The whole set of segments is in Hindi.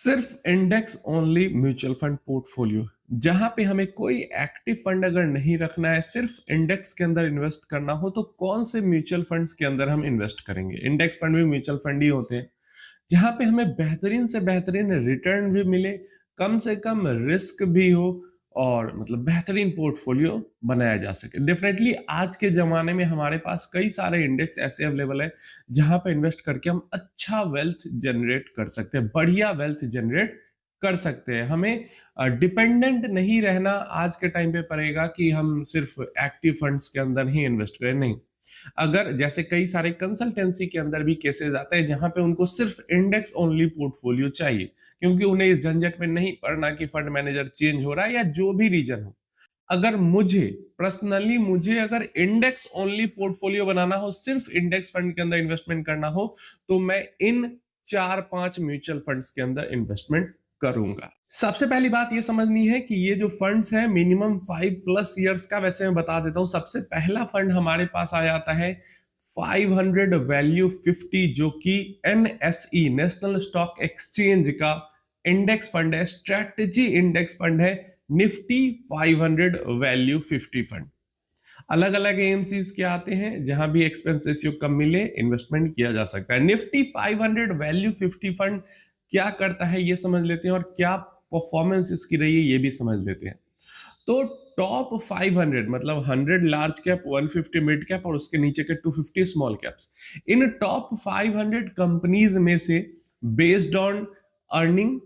सिर्फ index only mutual fund portfolio, जहां पे हमें कोई एक्टिव फंड अगर नहीं रखना है, सिर्फ इंडेक्स के अंदर इन्वेस्ट करना हो, तो कौन से म्यूचुअल फंड्स के अंदर हम इन्वेस्ट करेंगे। इंडेक्स फंड भी म्यूचुअल फंड ही होते हैं, जहां पे हमें बेहतरीन से बेहतरीन रिटर्न भी मिले, कम से कम रिस्क भी हो, और मतलब बेहतरीन पोर्टफोलियो बनाया जा सके। डेफिनेटली आज के जमाने में हमारे पास कई सारे इंडेक्स ऐसे अवेलेबल है जहां पे इन्वेस्ट करके हम अच्छा वेल्थ जनरेट कर सकते हैं, बढ़िया वेल्थ जनरेट कर सकते हैं। हमें डिपेंडेंट नहीं रहना आज के टाइम पे पड़ेगा कि हम सिर्फ एक्टिव फंड्स के अंदर ही इन्वेस्ट करें, नहीं। अगर जैसे कई सारे कंसल्टेंसी के अंदर भी केसेस आते हैं जहां पे उनको सिर्फ इंडेक्स ओनली पोर्टफोलियो चाहिए, क्योंकि उन्हें इस झंझट में नहीं पड़ना कि फंड मैनेजर चेंज हो रहा है या जो भी रीजन हो। अगर मुझे पर्सनली मुझे अगर इंडेक्स ओनली पोर्टफोलियो बनाना हो, सिर्फ इंडेक्स फंड के अंदर इन्वेस्टमेंट करना हो, तो मैं इन 4-5 म्यूचुअल फंड्स के अंदर इन्वेस्टमेंट करूंगा। सबसे पहली बात ये समझनी है कि ये जो फंड्स है मिनिमम 5+ इयर्स का, वैसे मैं बता देता हूं। सबसे पहला फंड हमारे पास आ जाता है 500 वैल्यू 50, जो कि एनएसई नेशनल स्टॉक एक्सचेंज का इंडेक्स फंड है, स्ट्रेटेजी इंडेक्स फंड है, निफ्टी 500 वैल्यू 50 फंड। अलग अलग एएमसीज के आते हैं, जहां भी एक्सपेंस रेशियो कम मिले इन्वेस्टमेंट किया जा सकता है। निफ्टी 500 वैल्यू 50 फंड क्या करता है ये समझ लेते हैं, और क्या परफॉर्मेंस इसकी रही है ये भी समझ लेते हैं। तो टॉप 500 मतलब 100 लार्ज कैप, 150 मिड कैप और उसके नीचे के 250 स्मॉल कैप्स। इन टॉप 500 कंपनीज में से based on earning,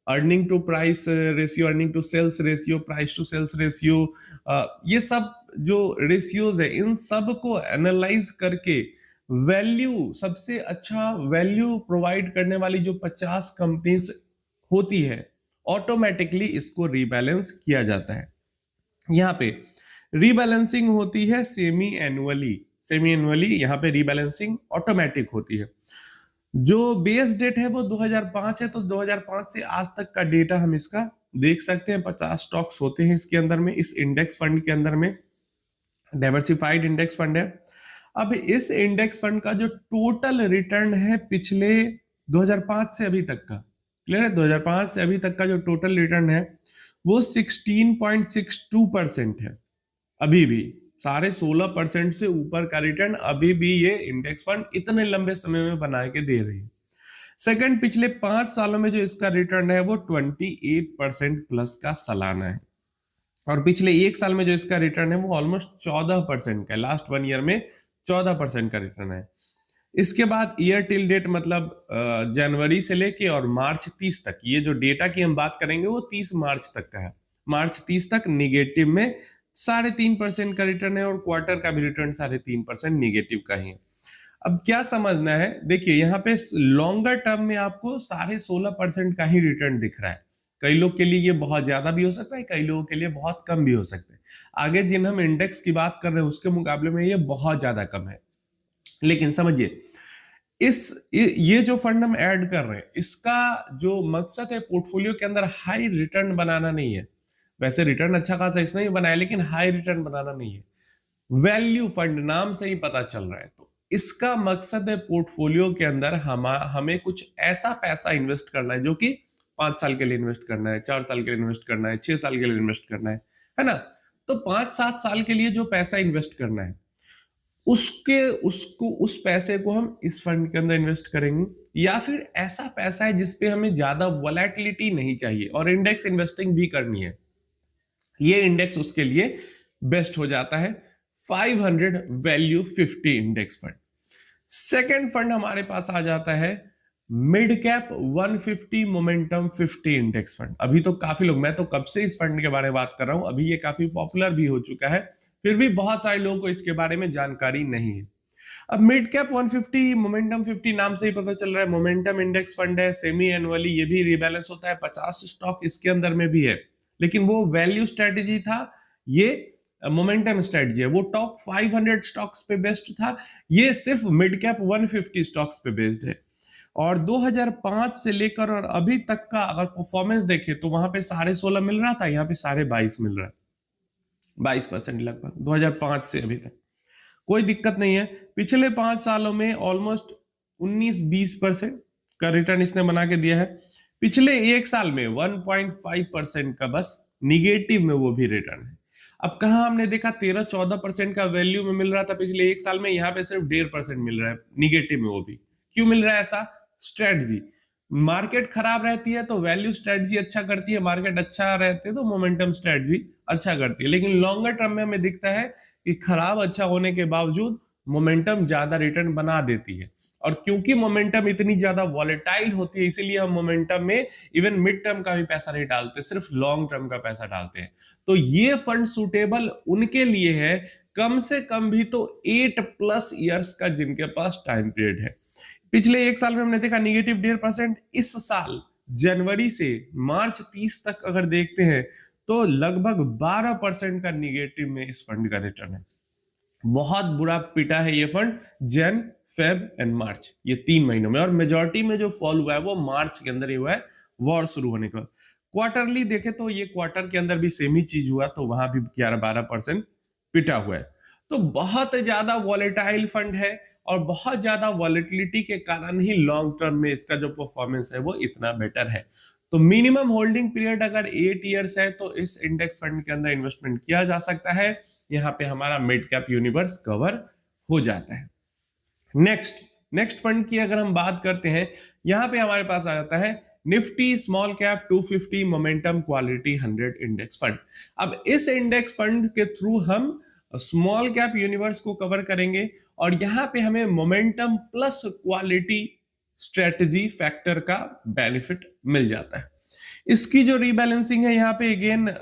earning to price ratio, earning to sales ratio, price to sales ratio, ये सब जो रेशियोज है इन सब को एनालाइज करके वैल्यू, सबसे अच्छा वैल्यू प्रोवाइड करने वाली जो 50 कंपनीज होती है, ऑटोमेटिकली इसको रीबैलेंस किया जाता है। यहाँ पे रीबैलेंसिंग होती है सेमी एनुअली, सेमी एनुअली यहाँ पे रीबैलेंसिंग ऑटोमेटिक होती है। जो बेस डेट है वो 2005 है, तो 2005 से आज तक का डेटा हम इसका देख सकते हैं। 50 स्टॉक्स होते हैं इसके अंदर में, इस इंडेक्स फंड के अंदर में, डाइवर्सिफाइड इंडेक्स फंड है। अब इस इंडेक्स फंड का जो टोटल रिटर्न है पिछले 2005 से अभी तक का, क्लियर है, 2005 से अभी तक का जो टोटल रिटर्न है वो 16.62% है। अभी भी 16.5% से ऊपर का रिटर्न अभी भी ये इंडेक्स फंड इतने लंबे समय में बना के दे रही है। सेकंड, पिछले 5 सालों में जो इसका रिटर्न है वो 28% प्लस का सालाना है, और पिछले 1 साल में जो इसका रिटर्न है वो ऑलमोस्ट 14% का है। लास्ट 1 ईयर में 14% का रिटर्न है। इसके बाद ईयर टिल डेट मतलब जनवरी से लेके और मार्च 30 तक, ये जो डेटा की हम बात करेंगे वो 30 मार्च तक का है। मार्च 30 तक निगेटिव में 3.5% का रिटर्न है, और क्वार्टर का भी रिटर्न 3.5% निगेटिव का ही है। अब क्या समझना है, देखिए यहाँ पे लॉन्गर टर्म में आपको 16.5% का ही रिटर्न दिख रहा है। कई लोग के लिए ये बहुत ज्यादा भी हो सकता है, कई लोगों के लिए बहुत कम भी हो सकता है। आगे जिन हम इंडेक्स की बात कर रहे हैं उसके मुकाबले में ये बहुत ज्यादा कम है। लेकिन समझिए, ये जो फंड हम ऐड कर रहे हैं इसका जो मकसद है पोर्टफोलियो के अंदर हाई रिटर्न बनाना नहीं है। वैसे रिटर्न अच्छा खासा इसमें ही बनाया, लेकिन हाई रिटर्न बनाना नहीं है। वैल्यू फंड नाम से ही पता चल रहा है। तो इसका मकसद है पोर्टफोलियो के अंदर हमें कुछ ऐसा पैसा इन्वेस्ट करना है जो कि 5 साल के लिए इन्वेस्ट करना है, 4 साल के लिए इन्वेस्ट करना है, 6 साल के लिए इन्वेस्ट करना है ना। तो 5-7 साल के लिए जो पैसा इन्वेस्ट करना है उस पैसे को हम इस फंड के अंदर इन्वेस्ट करेंगे, या फिर ऐसा पैसा है जिसपे हमें ज्यादा वोलेटिलिटी नहीं चाहिए और इंडेक्स इन्वेस्टिंग भी करनी है, ये इंडेक्स उसके लिए बेस्ट हो जाता है। 500 value 50 index fund. Second fund हमारे पास आ जाता है mid cap 150 momentum 50 index fund. अभी तो काफी लोग, मैं तो कब से इस फंड के बारे में बात कर रहा हूं, अभी ये काफी पॉपुलर भी हो चुका है, फिर भी बहुत सारे लोगों को इसके बारे में जानकारी नहीं है। अब मिड कैप 150 मोमेंटम 50 नाम से ही पता चल रहा है, मोमेंटम इंडेक्स फंड है, सेमी एनुअली, ये भी रिबैलेंस होता है, 50 स्टॉक इसके अंदर में भी है, लेकिन वो वैल्यू स्ट्रेटेजी था, ये मोमेंटम स्ट्रेटजी है। वो टॉप 500 स्टॉक्स पे बेस्ड था, ये सिर्फ मिड कैप 150 स्टॉक्स पे बेस्ड है। और 2005 से लेकर और अभी तक का अगर परफॉर्मेंस देखें तो वहां पे 16.5 मिल रहा था, यहाँ पे 22.5 मिल रहा है, 22% लगभग 2005 से अभी तक। कोई दिक्कत नहीं है। पिछले 5 सालों में ऑलमोस्ट 19-20% का रिटर्न इसने बना के दिया है। पिछले एक साल में 1.5% का बस निगेटिव में वो भी रिटर्न है। अब कहा हमने देखा 13-14% का वैल्यू में मिल रहा था पिछले एक साल में, यहाँ पे सिर्फ 1.5% मिल रहा है निगेटिव में, वो भी क्यों मिल रहा है ऐसा? स्ट्रेटजी, मार्केट खराब रहती है तो वैल्यू स्ट्रेटजी अच्छा करती है, मार्केट अच्छा रहती है तो मोमेंटम स्ट्रेटजी अच्छा करती है, लेकिन लॉन्गर टर्म में हमें दिखता है कि खराब अच्छा होने के बावजूद मोमेंटम ज्यादा रिटर्न बना देती है। और क्योंकि मोमेंटम इतनी ज्यादा वॉलेटाइल होती है, इसीलिए हम मोमेंटम में इवन मिड टर्म का भी पैसा नहीं डालते, सिर्फ लॉन्ग टर्म का पैसा डालते हैं। तो ये फंड सुटेबल उनके लिए है कम से कम भी तो 8+ ईयर्स का जिनके पास टाइम पीरियड है। पिछले एक साल में हमने देखा निगेटिव 1.5%, इस साल जनवरी से मार्च 30 तक अगर देखते हैं तो लगभग 12% का निगेटिव में इस फंड का रिटर्न है। बहुत बुरा पिटा है ये फंड जन, फेब एंड मार्च, ये 3 महीनों में, और मेजॉरिटी में जो फॉल हुआ है वो मार्च के अंदर ही हुआ है, वॉर शुरू होने के बाद। क्वार्टरली देखे तो ये क्वार्टर के अंदर भी सेम ही चीज हुआ, तो वहां भी 11-12% पिटा हुआ है। तो बहुत ज्यादा वॉलेटाइल फंड है और बहुत ज्यादा वॉलेटिलिटी के कारण ही लॉन्ग टर्म में इसका जो परफॉर्मेंस है वो इतना बेटर है। तो मिनिमम होल्डिंग पीरियड अगर 8 ईयर्स है तो इस इंडेक्स फंड के अंदर इन्वेस्टमेंट किया जा सकता है। यहाँ पे हमारा मिड कैप यूनिवर्स कवर हो जाता है। नेक्स्ट फंड की अगर हम बात करते हैं, यहाँ पे हमारे पास आ जाता है Nifty small cap 250 momentum quality 100 index fund. अब इस इंडेक्स फंड के थ्रू हम स्मॉल कैप यूनिवर्स को कवर करेंगे और यहाँ पे हमें momentum plus quality strategy factor का बेनिफिट मिल जाता है। इसकी जो रीबैलेंसिंग है यहाँ पे अगेन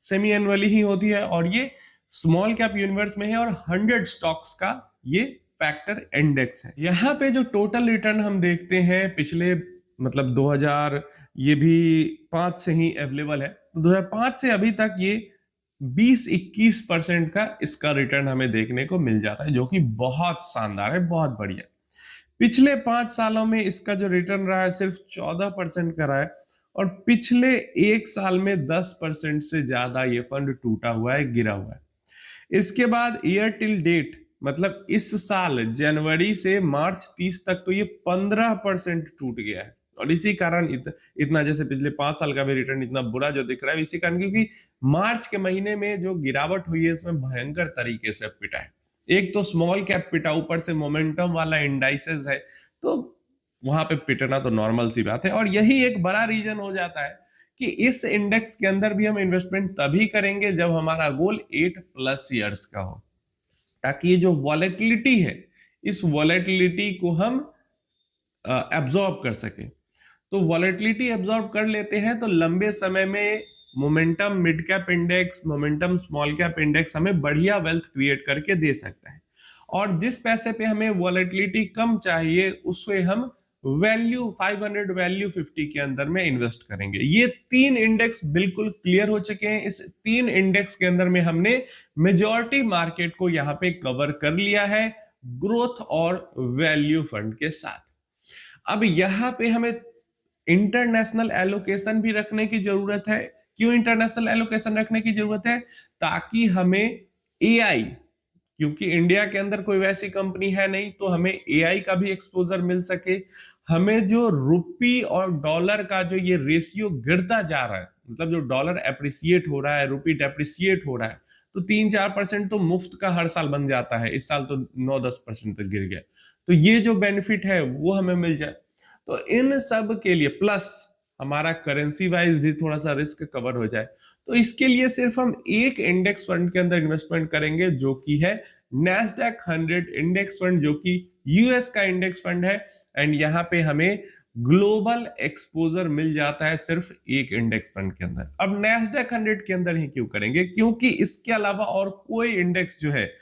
सेमी एनुअली ही होती है और ये स्मॉल कैप यूनिवर्स में है और 100 स्टॉक्स का ये फैक्टर इंडेक्स है। यहाँ पे जो टोटल रिटर्न हम देखते हैं पिछले मतलब 2000 ये भी 5 से ही अवेलेबल है, तो 2005 से अभी तक ये 20-21% का इसका रिटर्न हमें देखने को मिल जाता है, जो कि बहुत शानदार है, बहुत बढ़िया। पिछले 5 सालों में इसका जो रिटर्न रहा है सिर्फ 14% का रहा है और पिछले एक साल में 10% से ज्यादा ये फंड टूटा हुआ है, गिरा हुआ है। इसके बाद ईयर टिल डेट मतलब इस साल जनवरी से मार्च 30 तक तो ये 15% टूट गया है और इसी कारण इतना जैसे पिछले 5 साल का भी रिटर्न इतना बुरा जो दिख रहा है, इसी कारण क्योंकि मार्च के महीने में जो गिरावट हुई है इसमें भयंकर तरीके से पिटा है। एक तो स्मॉल कैप पिटा, ऊपर से मोमेंटम वाला इंडाइसेस है, तो वहां पे पिटना तो नॉर्मल सी बात है। और यही एक बड़ा रीजन हो जाता है कि इस इंडेक्स के अंदर भी हम इन्वेस्टमेंट तभी करेंगे जब हमारा गोल 8+ ईयर्स का हो, ताकि ये जो वॉलेटिलिटी है इस वॉलेटिलिटी को हम एब्जॉर्ब कर सके। तो वॉलेटिलिटी एब्जॉर्ब कर लेते हैं तो लंबे समय में momentum mid cap index, momentum small cap index हमें बढ़िया वेल्थ क्रिएट करके दे सकता है। और जिस पैसे पे हमें वॉलेटिलिटी कम चाहिए उससे हम वैल्यू 500 वैल्यू 50 के अंदर में इन्वेस्ट करेंगे। ये 3 इंडेक्स बिल्कुल क्लियर हो चुके हैं। इस 3 इंडेक्स के अंदर में हमने मेजॉरिटी मार्केट को यहाँ पे कवर कर लिया है ग्रोथ और वैल्यू फंड के साथ। अब यहाँ पे हमें इंटरनेशनल एलोकेशन भी रखने की जरूरत है। क्यों इंटरनेशनल एलोकेशन रखने की जरूरत है? ताकि हमें एआई, क्योंकि इंडिया के अंदर कोई वैसी कंपनी है नहीं, तो हमें एआई का भी एक्सपोजर मिल सके। हमें जो रुपी और डॉलर का जो ये रेशियो गिरता जा रहा है, मतलब जो डॉलर अप्रिसिएट हो रहा है, रुपी डेप्रिसिएट हो रहा है, तो 3-4% तो मुफ्त का हर साल बन जाता है। इस साल तो 9-10% तक गिर गया, तो ये जो बेनिफिट है वो हमें मिल जाए। तो इन सब के लिए प्लस हमारा करेंसी वाइज भी थोड़ा सा रिस्क कवर हो जाए, तो इसके लिए सिर्फ हम एक इंडेक्स फंड के अंदर इन्वेस्टमेंट करेंगे जो कि है नैस्डैक 100 इंडेक्स फंड, जो कि यूएस का इंडेक्स फंड है। एंड यहाँ पे हमें ग्लोबल एक्सपोजर मिल जाता है सिर्फ एक इंडेक्स फंड के अंदर। अब नैस्डैक 100 के अंदर ही क्यों करेंगे? क्योंकि इसके अलावा और कोई इंडेक्स जो है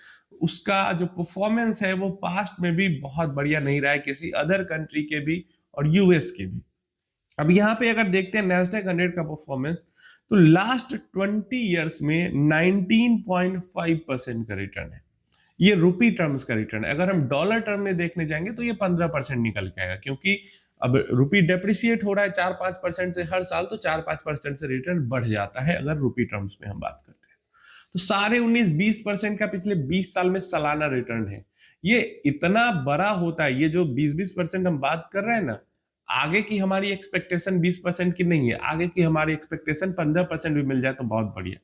उसका जो परफॉर्मेंस है वो पास्ट में भी बहुत बढ़िया नहीं रहा है, किसी अदर कंट्री के भी और यूएस के भी। अब यहाँ पे अगर देखते हैं नैस्डैक 100 का परफॉर्मेंस, तो लास्ट 20 इयर्स में 19.5% का रिटर्न है। ये रुपी टर्म्स का रिटर्न है। अगर हम डॉलर टर्म में देखने जाएंगे तो ये 15% निकल के आएगा, क्योंकि अब रुपी डेप्रिसिएट हो रहा है 4-5% से हर साल, तो 4-5% से रिटर्न बढ़ जाता है अगर रुपी टर्म्स में हम बात करते हैं। तो साढ़े 19-20% का पिछले 20 साल में सालाना रिटर्न है। ये इतना बड़ा होता है, ये जो 20-20% हम बात कर रहे हैं ना, आगे की हमारी एक्सपेक्टेशन 20% की नहीं है, आगे की हमारी एक्सपेक्टेशन 15% भी मिल जाए तो बहुत बढ़िया।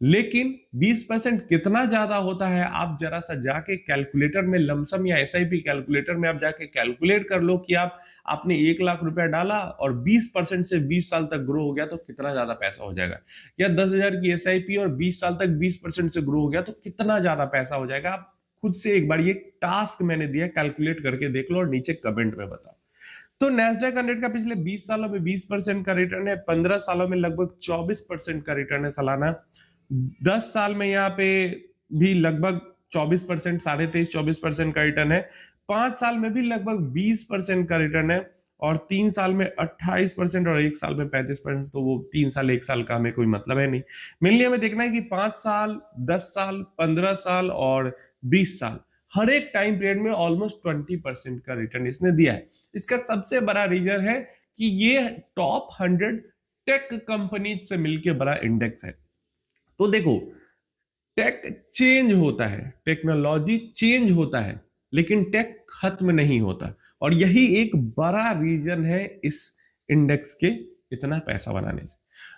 लेकिन 20% कितना ज्यादा होता है, आप जरा सा जाके कैलकुलेटर में लमसम या एसआईपी कैलकुलेटर में आप जाके कैलकुलेट कर लो कि आपने 1 लाख रुपया डाला और 20% से 20 साल तक ग्रो हो गया तो कितना ज्यादा पैसा हो जाएगा, या 10,000 की एसआईपी और 20 साल तक 20% से ग्रो हो गया तो कितना ज्यादा पैसा हो जाएगा। आप खुद से एक बार ये टास्क मैंने दिया, कैलकुलेट करके देख लो और नीचे कमेंट में बताओ। तो नैस्डैक 100 का पिछले 20 सालों में 20% का रिटर्न है, 15 सालों में लगभग 24% का रिटर्न है सालाना, 10 साल में यहाँ पे भी लगभग 24%, 23.5-24% का रिटर्न है, 5 साल में भी लगभग 20% का रिटर्न है, और 3 साल में 28% और 1 साल में 35%। तो वो 3 साल 1 साल का हमें कोई मतलब है नहीं, मेनली हमें देखना है कि 5 साल, 10 साल, 15 साल और 20 साल, हर एक टाइम पीरियड में ऑलमोस्ट 20% का रिटर्न इसने दिया है। इसका सबसे बड़ा रीजन है कि ये टॉप 100 टेक कंपनीज से मिलकर बड़ा इंडेक्स है। तो देखो, टेक चेंज होता है, टेक्नोलॉजी चेंज होता है, लेकिन टेक खत्म नहीं होता, और यही एक बड़ा रीजन है इस इंडेक्स के इतना पैसा बनाने से।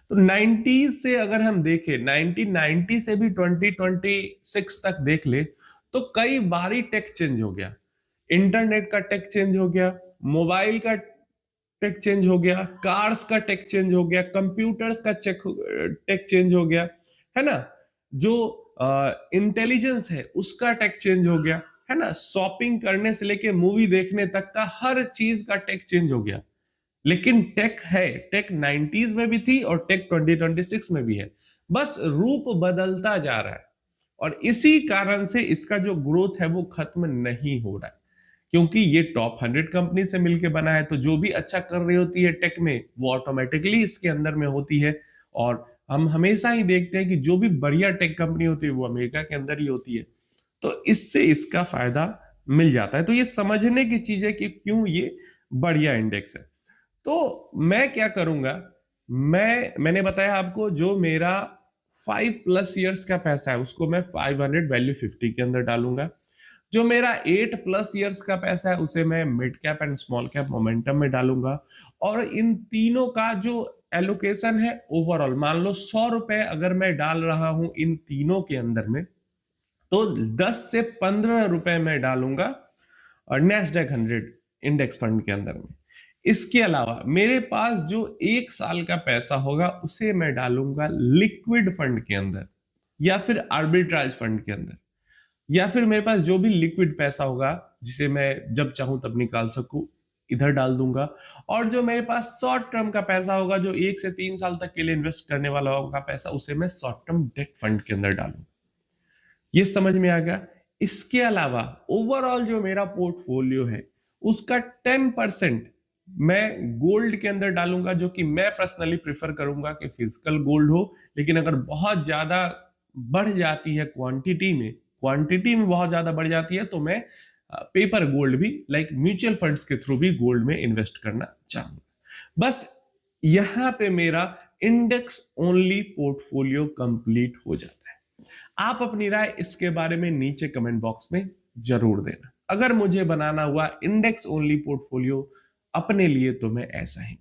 तो 90s से अगर हम देखें, 1990 से भी 2026 तक देख ले तो कई बारी टेक चेंज हो गया। इंटरनेट का टेक चेंज हो गया, मोबाइल का टेक चेंज हो गया, कार्स का टेक चेंज हो गया, कंप्यूटर्स का टेक चेंज हो गया, है ना, जो इंटेलिजेंस है उसका टेक चेंज हो गया, है ना, शॉपिंग करने से लेके मूवी देखने तक का हर चीज का टेक चेंज हो गया। लेकिन टेक है, टेक 90s में भी थी और टेक 2026 में भी है, बस रूप बदलता जा रहा है, और इसी कारण से इसका जो ग्रोथ है वो खत्म नहीं हो रहा है, क्योंकि ये टॉप 100 कंपनी से मिलकर बना है। तो जो भी अच्छा कर रही होती है टेक में वो ऑटोमेटिकली इसके अंदर में होती है, और हम हमेशा ही देखते हैं कि जो भी बढ़िया टेक कंपनी होती है वो अमेरिका के अंदर ही होती है, तो इससे इसका फायदा मिल जाता है। तो ये समझने की चीज है कि क्यों ये बढ़िया इंडेक्स है। तो मैं क्या करूंगा, मैंने बताया आपको, जो मेरा 5+ ईयर्स का पैसा है उसको मैं 500 वैल्यू 50 के अंदर डालूंगा, जो मेरा 8+ ईयर्स का पैसा है उसे मैं mid cap and small cap momentum में डालूंगा, और इन तीनों का जो एलोकेशन है ओवरऑल, मान लो 100 रुपए अगर मैं डाल रहा हूं इन तीनों के अंदर में, तो 10 से 15 रुपए मैं डालूंगा और नैस्डैक 100 इंडेक्स फंड के अंदर में। इसके अलावा मेरे पास जो 1 साल का पैसा होगा उसे मैं डालूंगा लिक्विड फंड के अंदर, या फिर आर्बिट्राज फंड के अंदर, या फिर मेरे पास जो भी लिक्विड पैसा होगा जिसे मैं जब चाहूं तब निकाल सकूं, इधर डाल दूंगा। और जो मेरे पास शॉर्ट टर्म का पैसा होगा, जो 1 से 3 साल तक के लिए इन्वेस्ट करने वाला होगा पैसा, उसे मैं शॉर्ट टर्म डेट फंड के अंदर डालूंगा। ये समझ में आ गया। इसके अलावा ओवरऑल जो मेरा पोर्टफोलियो है उसका 10% मैं गोल्ड के अंदर डालूंगा, जो कि मैं पर्सनली प्रेफर करूंगा कि फिजिकल गोल्ड हो, लेकिन अगर बहुत ज्यादा बढ़ जाती है क्वांटिटी में बहुत ज्यादा बढ़ जाती है तो मैं पेपर गोल्ड भी, लाइक म्यूचुअल फंड्स के थ्रू भी गोल्ड में इन्वेस्ट करना चाहूंगा। बस यहां पे मेरा इंडेक्स ओनली पोर्टफोलियो कंप्लीट हो जाता है। आप अपनी राय इसके बारे में नीचे कमेंट बॉक्स में जरूर देना। अगर मुझे बनाना हुआ इंडेक्स ओनली पोर्टफोलियो अपने लिए तो मैं ऐसा ही